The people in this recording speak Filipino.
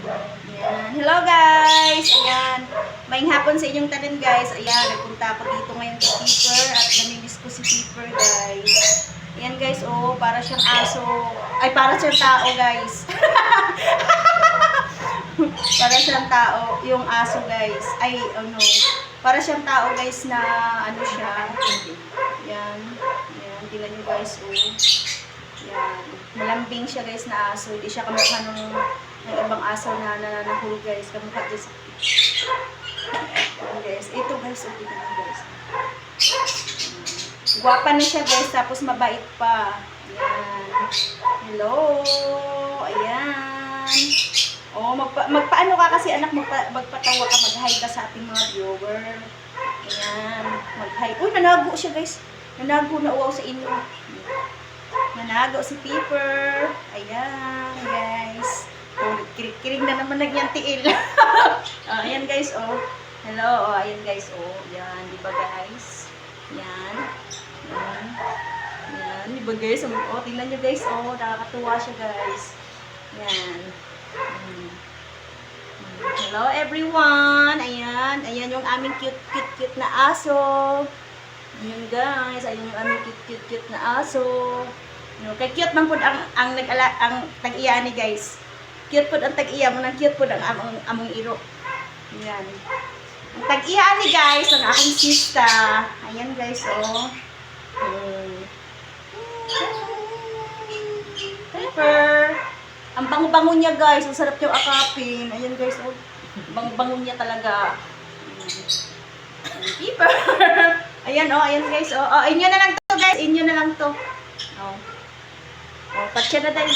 Ayan. Hello guys! Ayan. Maing hapon sa inyong tanin guys. Ayan, nagpunta ako dito ngayon kay Piper at namimiss ko si Piper guys. Ayan guys, oh, para siyang aso. Ay, para siyang tao guys. Para siyang tao, yung aso guys. Ay, ano, para siyang tao guys na ano siya. Ayan. Ayan, tingnan nyo guys, oh. Ayan. Malambing siya guys na aso. Hindi siya kamukha ng ibang aso na nananahul guys. Kamukha dyan sa guys. Ito guys, oh, tingnan nyo guys. Guwapa na siya guys, tapos mabait pa. Ayan. Hello. Ayan. Oh, magpaano ka kasi anak, magpatawa ka, mag-hi ka sa ating mga viewer. Ayan, mag-hi. Uy, nanago siya guys. Nanago na uwaw sa inyo. Nanago si Piper. Ayan, guys. Oh, kirig-kirig na naman nagyang tiil. Oh, ayan guys, oh. Hello, oh, ayan guys, oh. Ayan, di ba guys? Ayan. Ayan. Ayan, di ba guys? Oh, tingnan nyo guys, oh. Nakakatuwa siya guys. Ayan. Hello everyone! Ayan, ayan yung aming cute na aso. Ayan guys, ayan yung aming cute na aso. Kay cute man po ang tag-iya ni guys. Cute po ang tag-iya mo, nang cute po ang among iro. Ayan. Ang tag-iya ni guys, ang aking sista. Ayan guys, oh. Pepper. Ang bango-bango niya guys, ang sarap niyang akapin. Ayan guys, oh. Bango-bango niya talaga. Piper. Ayan, oh, ayan guys, oh. Oh, inyo na lang to guys, inyo na lang to. Oh. Oh, patya na dahil.